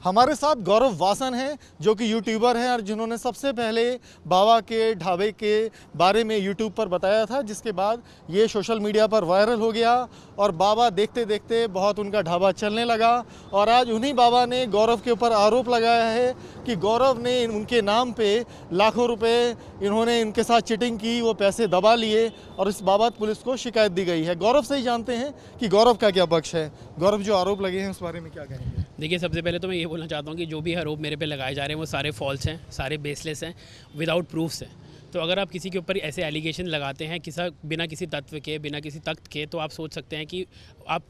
हमारे साथ गौरव वासन हैं जो कि यूट्यूबर हैं और जिन्होंने सबसे पहले बाबा के ढाबे के बारे में यूट्यूब पर बताया था, जिसके बाद ये सोशल मीडिया पर वायरल हो गया और बाबा देखते देखते बहुत उनका ढाबा चलने लगा। और आज उन्हीं बाबा ने गौरव के ऊपर आरोप लगाया है कि गौरव ने उनके नाम पे लाखों रुपए इन्होंने इनके साथ चीटिंग की, वो पैसे दबा लिए और इस बाबत पुलिस को शिकायत दी गई है। गौरव से ही जानते हैं कि गौरव का क्या पक्ष है। गौरव, जो आरोप लगे हैं उस बारे में क्या कहेंगे? देखिए, सबसे पहले तो मैं ये बोलना चाहता हूँ कि जो भी आरोप मेरे पे लगाए जा रहे हैं वो सारे फॉल्स हैं, सारे बेसलेस हैं, विदाउट प्रूफ्स हैं। तो अगर आप किसी के ऊपर ऐसे एलिगेशन लगाते हैं बिना किसी तत्व के, बिना किसी तख्त के, तो आप सोच सकते हैं कि आप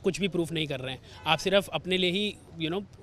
कुछ भी प्रूफ नहीं कर रहे हैं। आप सिर्फ अपने लिए ही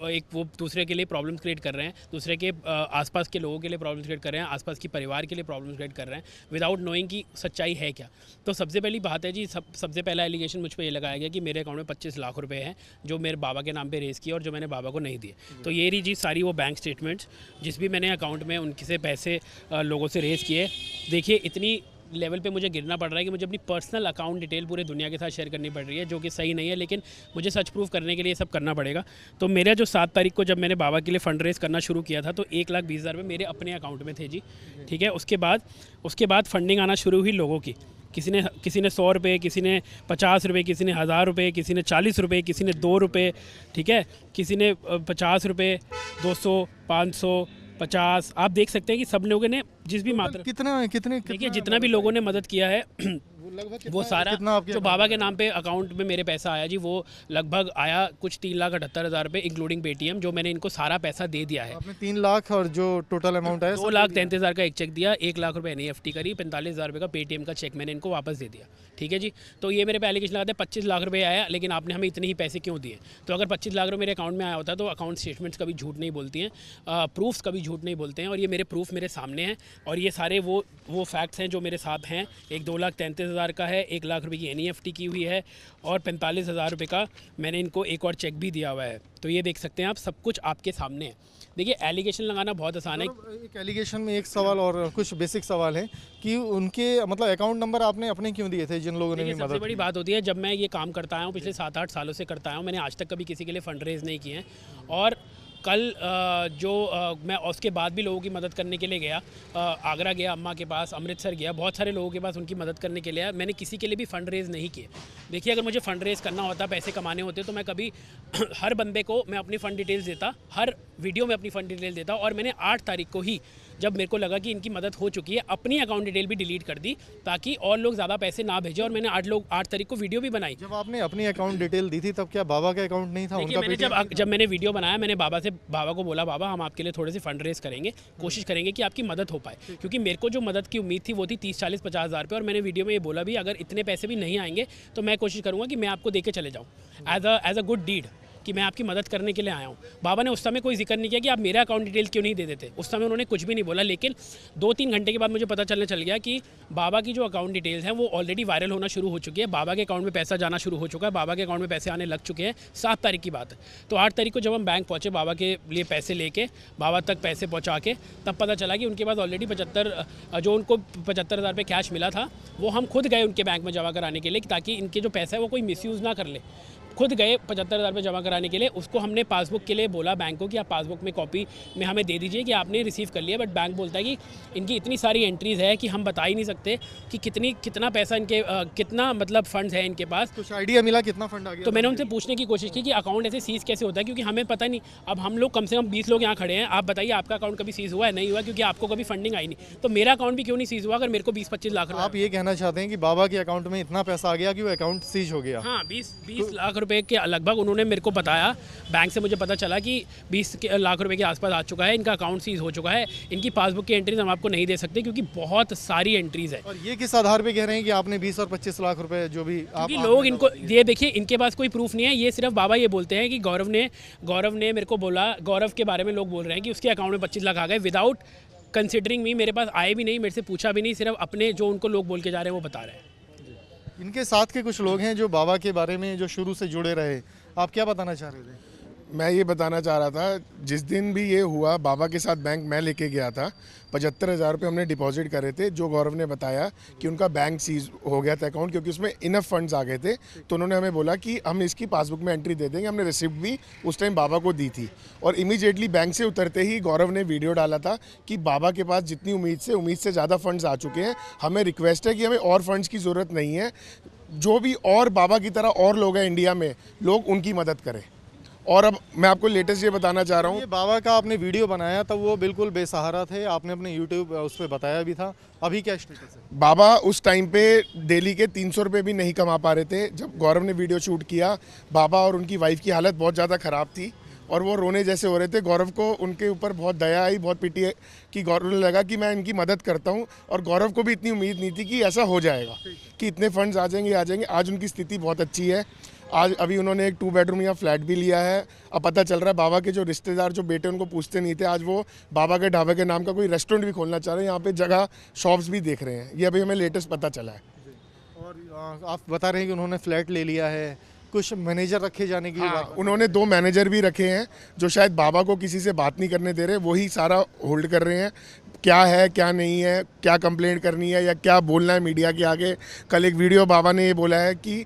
एक वो दूसरे के लिए प्रॉब्लम्स क्रिएट कर रहे हैं, दूसरे के आसपास के लोगों के लिए प्रॉब्लम्स क्रिएट कर रहे हैं, आसपास की परिवार के लिए प्रॉब्लम्स क्रिएट कर रहे हैं, विदाउट नोइंग कि सच्चाई है क्या। तो सबसे पहली बात है जी, सबसे पहला एलिगेशन मुझ पर ये लगाया गया कि मेरे अकाउंट में 25 लाख रुपए हैं जो मेरे बाबा के नाम पे रेज़ किए और जो मैंने बाबा को नहीं दिए। तो ये रही जी सारी वो बैंक स्टेटमेंट्स जिस भी मैंने अकाउंट में उनसे पैसे लोगों से रेज़ किए। देखिए, इतनी लेवल पे मुझे गिरना पड़ रहा है कि मुझे अपनी पर्सनल अकाउंट डिटेल पूरे दुनिया के साथ शेयर करनी पड़ रही है, जो कि सही नहीं है, लेकिन मुझे सच प्रूफ करने के लिए सब करना पड़ेगा। तो मेरा जो 7 तारीख को जब मैंने बाबा के लिए फंड रेज़ करना शुरू किया था तो 1,20,000 रुपये मेरे अपने अकाउंट में थे जी, ठीक है। उसके बाद फंडिंग आना शुरू हुई लोगों की। किसी ने 100 रुपये, किसी ने 50 रुपये, किसी ने 1000 रुपये, किसी ने 40 रुपये, किसी ने 2 रुपये, ठीक है, किसी ने 50 रुपये, 200, 500, 50। आप देख सकते हैं कि सब लोगों ने जिस भी मात्रा कितने देखिए, जितना भी लोगों ने मदद किया है वो सारा जो बाबा के नाम पे अकाउंट में मेरे पैसा आया जी, वो लगभग आया कुछ 3,78,000 रुपये इंक्लूडिंग पेटीएम, जो मैंने इनको सारा पैसा दे दिया है। आपने 3 लाख और जो टोटल अमाउंट है 2,33,000 का एक चेक दिया, 1 लाख रुपये NEFT करी, 45,000 रुपये का पेटीएम का चेक मैंने इनको वापस दे दिया, ठीक है जी। तो ये मेरे पे एलिगेशन लगाते हैं 25 लाख रुपये आया, लेकिन आपने हमें इतने ही पैसे क्यों दिए। तो अगर 25 लाख रुपये मेरे अकाउंट में आया होता तो अकाउंट स्टेटमेंट्स कभी झूठ नहीं बोलती हैं, प्रूफ्स कभी झूठ नहीं बोलते हैं, और ये मेरे प्रूफ मेरे सामने हैं। और ये सारे वो फैक्ट्स हैं जो मेरे साथ हैं। एक 2,33,000 का है, 1 लाख रुपए की NEFT की हुई है और 45,000 रुपये का मैंने इनको एक और चेक भी दिया हुआ है। तो ये देख सकते हैं आप, सब कुछ आपके सामने है। देखिए, एलिगेशन लगाना बहुत आसान है। एक एलिगेशन में एक सवाल और कुछ बेसिक सवाल है कि उनके मतलब अकाउंट नंबर आपने अपने क्यों दिए थे जिन लोगों ने भी मदद? सबसे बड़ी बात होती है, जब मैं ये काम करता आया हूँ पिछले 7-8 सालों से करता आया हूँ, मैंने आज तक कभी किसी के लिए फंड रेज नहीं किए हैं। और कल मैं उसके बाद भी लोगों की मदद करने के लिए गया, आगरा गया, अम्मा के पास, अमृतसर गया, बहुत सारे लोगों के पास उनकी मदद करने के लिए। मैंने किसी के लिए भी फंड रेज़ नहीं किए। देखिए, अगर मुझे फंड रेज़ करना होता, पैसे कमाने होते, तो मैं कभी हर बंदे को मैं अपनी फ़ंड डिटेल्स देता, हर वीडियो में अपनी फ़ंड डिटेल देता। और मैंने 8 तारीख को ही, जब मेरे को लगा कि इनकी मदद हो चुकी है, अपनी अकाउंट डिटेल भी डिलीट कर दी ताकि और लोग ज़्यादा पैसे ना भेजें। और मैंने 8 तारीख को वीडियो भी बनाई। जब आपने अपनी अकाउंट डिटेल दी थी तब क्या बाबा का अकाउंट नहीं था? देखिए, मैंने जब मैंने वीडियो बनाया, मैंने बाबा को बोला, बाबा हम आपके लिए थोड़े से फंड रेज करेंगे, कोशिश करेंगे कि आपकी मदद हो पाए, क्योंकि मेरे को जो मदद की उम्मीद थी वो थी 30, 40, 50,000 रुपये। और मैंने वीडियो में ये बोला भी, अगर इतने पैसे भी नहीं आएंगे तो मैं कोशिश करूँगा कि मैं आपको देके चले जाऊँ एज अ गुड डीड, कि मैं आपकी मदद करने के लिए आया हूँ। बाबा ने उस समय कोई जिक्र नहीं किया कि आप मेरा अकाउंट डिटेल क्यों नहीं दे देते। उस समय उन्होंने कुछ भी नहीं बोला। लेकिन 2-3 घंटे के बाद मुझे पता चल गया कि बाबा की जो अकाउंट डिटेल्स हैं वो ऑलरेडी वायरल होना शुरू हो चुकी है। बाबा के अकाउंट में पैसा जाना शुरू हो चुका है, बाबा के अकाउंट में पैसे आने लग चुके हैं। 7 तारीख की बात है। तो 8 तारीख को जब हम बैंक पहुँचे बाबा के लिए पैसे लेके, बाबा तक पैसे पहुँचा के, तब पता चला कि उनके पास ऑलरेडी 75,000 रुपये कैश मिला था, वो हम खुद गए उनके बैंक में जमा कराने के लिए, ताकि इनके जो पैसा है वो कोई मिसयूज़ ना कर ले। खुद गए 75,000 रुपये जमा कराने के लिए। उसको हमने पासबुक के लिए बोला बैंक को कि आप पासबुक में कॉपी में हमें दे दीजिए कि आपने रिसीव कर लिया। बट बैंक बोलता है कि इनकी इतनी सारी एंट्रीज़ है कि हम बता ही नहीं सकते कि कितना पैसा इनके कितना मतलब फंड्स है इनके पास। कुछ आइडिया मिला कितना फंड आ गया? तो मैंने उनसे पूछने की कोशिश की कि अकाउंट ऐसे सीज़ कैसे होता है, क्योंकि हमें पता नहीं। अब हम लोग कम से कम 20 लोग यहाँ खड़े हैं, आप बताइए आपका अकाउंट कभी सीज़ हुआ है? नहीं हुआ, क्योंकि आपको कभी फंडिंग आई नहीं। तो मेरा अकाउंट भी क्यों नहीं सीज़ हुआ अगर मेरे को 20-25 लाख रुपये? आप ये कहना चाहते हैं कि बाबा के अकाउंट में इतना पैसा आ गया कि वो अकाउंट सीज हो गया? हाँ, 20 लाख रुपए के लगभग उन्होंने मेरे को बताया। बैंक से मुझे पता चला कि 20 लाख रुपए के आसपास आ चुका है, इनका अकाउंट सीज हो चुका है। इनकी पासबुक की एंट्रीज हम आपको नहीं दे सकते क्योंकि बहुत सारी एंट्रीज है। और ये किस आधार पे कह रहे हैं कि आपने 20 और 25 लाख रुपए जो भी लोग इनको ये देखिए, इनके पास कोई प्रूफ नहीं है। ये सिर्फ बाबा ये बोलते हैं कि गौरव ने मेरे को बोला, गौरव के बारे में लोग बोल रहे हैं कि उसके अकाउंट में 25 लाख आ गए विदाउट कंसिडरिंग मी। मेरे पास आए भी नहीं, मेरे से पूछा भी नहीं, सिर्फ अपने जो उनको लोग बोल के जा रहे हैं वो बता रहे हैं। इनके साथ के कुछ लोग हैं जो बाबा के बारे में जो शुरू से जुड़े रहे, आप क्या बताना चाह रहे थे? मैं ये बताना चाह रहा था, जिस दिन भी ये हुआ बाबा के साथ बैंक मैं लेके गया था, 75,000 रुपये हमने डिपॉजिट करे थे। जो गौरव ने बताया कि उनका बैंक सीज हो गया था अकाउंट, क्योंकि उसमें इनफ फंड्स आ गए थे, तो उन्होंने हमें बोला कि हम इसकी पासबुक में एंट्री दे देंगे। हमने रिसिप्ट भी उस टाइम बाबा को दी थी, और इमीडिएटली बैंक से उतरते ही गौरव ने वीडियो डाला था कि बाबा के पास जितनी उम्मीद से ज़्यादा फंड्स आ चुके हैं, हमें रिक्वेस्ट है कि हमें और फंड्स की ज़रूरत नहीं है। जो भी और बाबा की तरह और लोग हैं इंडिया में, लोग उनकी मदद करें। और अब मैं आपको लेटेस्ट ये बताना चाह रहा हूँ, ये बाबा का आपने वीडियो बनाया तब वो बिल्कुल बेसहारा थे, आपने अपने यूट्यूब उस पर बताया भी था, अभी क्या स्टेटस है? बाबा उस टाइम पे डेली के 300 रुपये भी नहीं कमा पा रहे थे। जब गौरव ने वीडियो शूट किया, बाबा और उनकी वाइफ की हालत बहुत ज़्यादा ख़राब थी और वो रोने जैसे हो रहे थे। गौरव को उनके ऊपर बहुत दया आई, बहुत पिटी है कि गौरव ने लगा कि मैं इनकी मदद करता हूँ। और गौरव को भी इतनी उम्मीद नहीं थी कि ऐसा हो जाएगा, कि इतने फंड्स आ जाएंगे। आज उनकी स्थिति बहुत अच्छी है। आज अभी उन्होंने एक 2 बेडरूम या फ्लैट भी लिया है। अब पता चल रहा है बाबा के जो रिश्तेदार, जो बेटे उनको पूछते नहीं थे, आज वो बाबा के ढाबे के नाम का कोई रेस्टोरेंट भी खोलना चाह रहे हैं। यहाँ पे जगह शॉप्स भी देख रहे हैं। ये अभी हमें लेटेस्ट पता चला है। और आप बता रहे हैं कि उन्होंने फ्लैट ले लिया है, कुछ मैनेजर रखे जाने की बात? उन्होंने 2 मैनेजर भी रखे हैं, जो शायद बाबा को किसी से बात नहीं करने दे रहे, वही सारा होल्ड कर रहे हैं। क्या है क्या नहीं है, क्या कंप्लेंट करनी है या क्या बोलना है मीडिया के आगे। कल एक वीडियो बाबा ने ये बोला है कि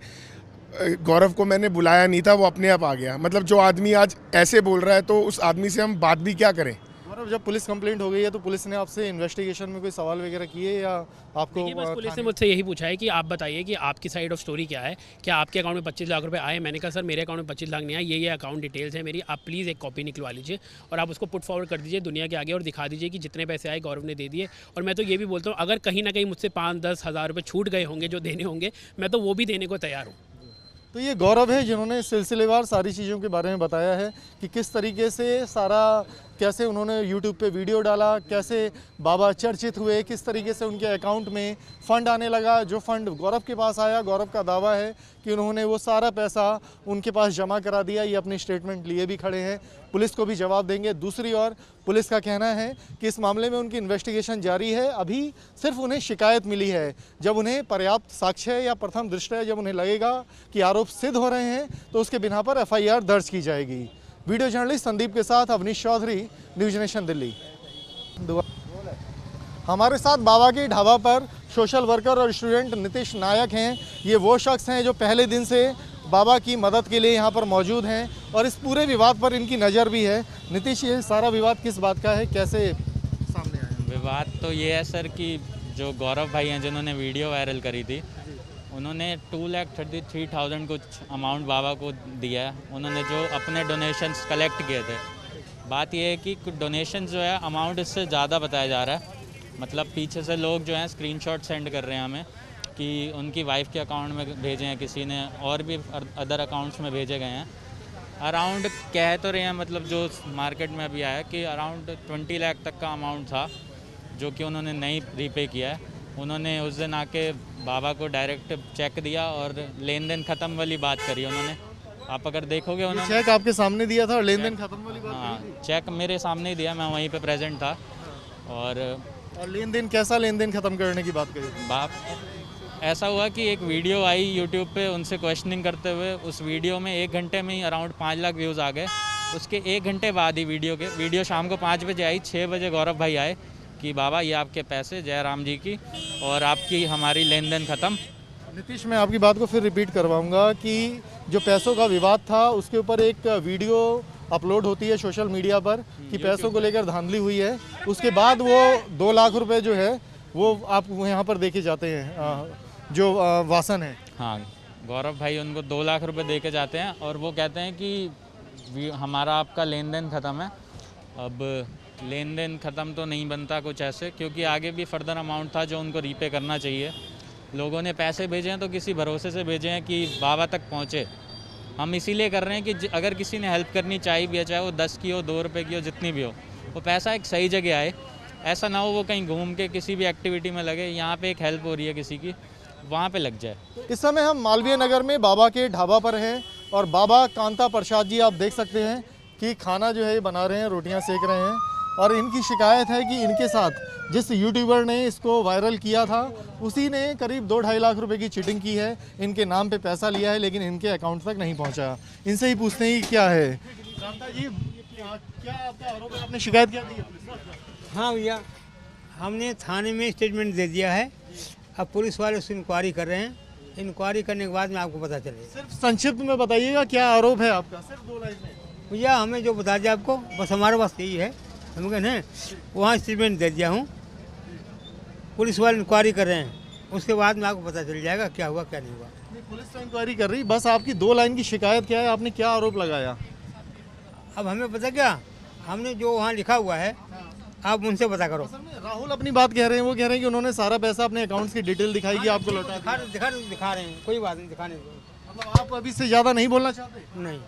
गौरव को मैंने बुलाया नहीं था, वो अपने आप आ गया। मतलब जो आदमी आज ऐसे बोल रहा है, तो उस आदमी से हम बात भी क्या करें। गौरव, जब पुलिस कंप्लेंट हो गई है तो पुलिस ने आपसे इन्वेस्टिगेशन में कोई सवाल वगैरह किए या आपको? देखिए, बस पुलिस ने मुझसे यही पूछा है कि आप बताइए कि आपकी साइड ऑफ स्टोरी क्या है, क्या आपके अकाउंट में 25 लाख रुपए आए? मैंने कहा सर मेरे अकाउंट में 25 लाख नहीं आए, ये अकाउंट डिटेल्स है मेरी, आप प्लीज़ एक कॉपी निकलवा लीजिए और आप उसको पुट फॉरवर्ड कर दीजिए दुनिया के आगे और दिखा दीजिए कि जितने पैसे आए गौरव ने दे दिए। और मैं तो ये भी बोलता हूँ, अगर कहीं ना कहीं मुझसे 5-10 हज़ार रुपये छूट गए होंगे जो देने होंगे, मैं तो वो भी देने को तैयार हूँ। तो ये गौरव है जिन्होंने सिलसिलेवार सारी चीज़ों के बारे में बताया है कि किस तरीके से सारा, कैसे उन्होंने यूट्यूब पे वीडियो डाला, कैसे बाबा चर्चित हुए, किस तरीके से उनके अकाउंट में फ़ंड आने लगा। जो फ़ंड गौरव के पास आया, गौरव का दावा है कि उन्होंने वो सारा पैसा उनके पास जमा करा दिया। ये अपनी स्टेटमेंट लिए भी खड़े हैं, पुलिस को भी जवाब देंगे। दूसरी ओर पुलिस का कहना है कि इस मामले में उनकी इन्वेस्टिगेशन जारी है, अभी सिर्फ उन्हें शिकायत मिली है। जब उन्हें पर्याप्त साक्ष्य या प्रथम दृष्टया जब उन्हें लगेगा कि आरोप सिद्ध हो रहे हैं, तो उसके बिना पर FIR दर्ज की जाएगी। वीडियो जर्नलिस्ट संदीप के साथ अवनीश चौधरी, न्यूज नेशन दिल्ली। हमारे साथ बाबा के ढाबा पर सोशल वर्कर और स्टूडेंट नीतीश नायक हैं। ये वो शख्स हैं जो पहले दिन से बाबा की मदद के लिए यहाँ पर मौजूद हैं और इस पूरे विवाद पर इनकी नज़र भी है। नीतीश, ये सारा विवाद किस बात का है, कैसे सामने आया? विवाद तो ये है सर कि जो गौरव भाई हैं जिन्होंने वीडियो वायरल करी थी, उन्होंने 2,33,000 कुछ अमाउंट बाबा को दिया है। उन्होंने जो अपने डोनेशंस कलेक्ट किए थे। बात ये है कि डोनेशन जो है अमाउंट इससे ज़्यादा बताया जा रहा है। मतलब पीछे से लोग जो हैं स्क्रीनशॉट सेंड कर रहे हैं हमें कि उनकी वाइफ के अकाउंट में भेजे हैं किसी ने, और भी अदर अकाउंट्स में भेजे गए हैं। अराउंड कह तो रहे हैं, मतलब जो मार्केट में अभी आया कि अराउंड 20 लाख तक का अमाउंट था, जो कि उन्होंने नहीं रीपे किया है। उन्होंने उस दिन आके बाबा को डायरेक्ट चेक दिया और लेन देन ख़त्म वाली बात करी उन्होंने। आप अगर देखोगे उन्होंने चेक आपके सामने दिया था और लेन देन खत्म वाली बात? हाँ, चेक मेरे सामने ही दिया, मैं वहीं पे प्रेजेंट था। और लेन देन, कैसा लेन देन खत्म करने की बात करी? बाप ऐसा हुआ कि एक वीडियो आई यूट्यूब पे उनसे क्वेश्चनिंग करते हुए, उस वीडियो में 1 घंटे में ही अराउंड 5 लाख व्यूज़ आ गए। उसके 1 घंटे बाद ही वीडियो शाम को 5 बजे आई। 6 बजे गौरव भाई आए कि बाबा ये आपके पैसे जयराम जी की और आपकी हमारी लेन देन ख़त्म। नीतीश, मैं आपकी बात को फिर रिपीट करवाऊंगा कि जो पैसों का विवाद था उसके ऊपर एक वीडियो अपलोड होती है सोशल मीडिया पर कि पैसों को लेकर धांधली हुई है। उसके बाद वो 2 लाख रुपए जो है वो आप यहाँ पर देखे जाते हैं, जो वासन है। हाँ, गौरव भाई उनको 2 लाख रुपए दे के जाते हैं और वो कहते हैं कि हमारा आपका लेन देन ख़त्म है। अब लेन देन ख़त्म तो नहीं बनता कुछ ऐसे, क्योंकि आगे भी फर्दर अमाउंट था जो उनको रीपे करना चाहिए। लोगों ने पैसे भेजे हैं तो किसी भरोसे से भेजे हैं कि बाबा तक पहुँचे। हम इसीलिए कर रहे हैं कि अगर किसी ने हेल्प करनी चाहिए भी है, चाहे वो 10 की हो, 2 रुपये की हो, जितनी भी हो, वो पैसा एक सही जगह आए। ऐसा ना हो वो कहीं घूम के किसी भी एक्टिविटी में लगे। यहाँ पे एक हेल्प हो रही है किसी की, वहाँ पे लग जाए। इस समय हम मालवीय नगर में बाबा के ढाबा पर हैं और बाबा कांता प्रसाद जी, आप देख सकते हैं कि खाना जो है ये बना रहे हैं, रोटियां सेक रहे हैं। और इनकी शिकायत है कि इनके साथ जिस यूट्यूबर ने इसको वायरल किया था उसी ने करीब 2-2.5 लाख रुपए की चीटिंग की है। इनके नाम पे पैसा लिया है लेकिन इनके अकाउंट तक नहीं पहुंचा। इनसे ही पूछते हैं कि क्या है, शांता जी, क्या आपका आरोप है? आपने शिकायत क्या दी है पुलिस को? हाँ भैया, हमने थाने में स्टेटमेंट दे दिया है। अब पुलिस वाले उसकी इंक्वायरी कर रहे हैं। इंक्वायरी करने के बाद में आपको पता चलेगा। सिर्फ संक्षिप्त में बताइएगा क्या आरोप है आपका, सिर्फ 2 लाइन में। भैया हमें जो बता दिया आपको, बस हमारे पास यही है। हम कहें हैं वहाँ स्टेटमेंट दे दिया हूँ, पुलिस वाले इंक्वायरी कर रहे हैं, उसके बाद में आपको पता चल जाएगा क्या हुआ क्या नहीं हुआ। नहीं, पुलिस तो इंक्वायरी कर रही, बस आपकी 2 लाइन की शिकायत क्या है, आपने क्या आरोप लगाया? अब हमें पता क्या, हमने जो वहाँ लिखा हुआ है आप उनसे पता करो। असल में राहुल अपनी बात कह रहे हैं, वो कह रहे हैं कि उन्होंने सारा पैसा अपने अकाउंट्स की डिटेल दिखाई कि आपको लौटा दिया। दिखा रहे हैं, कोई बात नहीं, दिखाने दो। मतलब आप अभी से ज़्यादा नहीं बोलना चाहते? नहीं।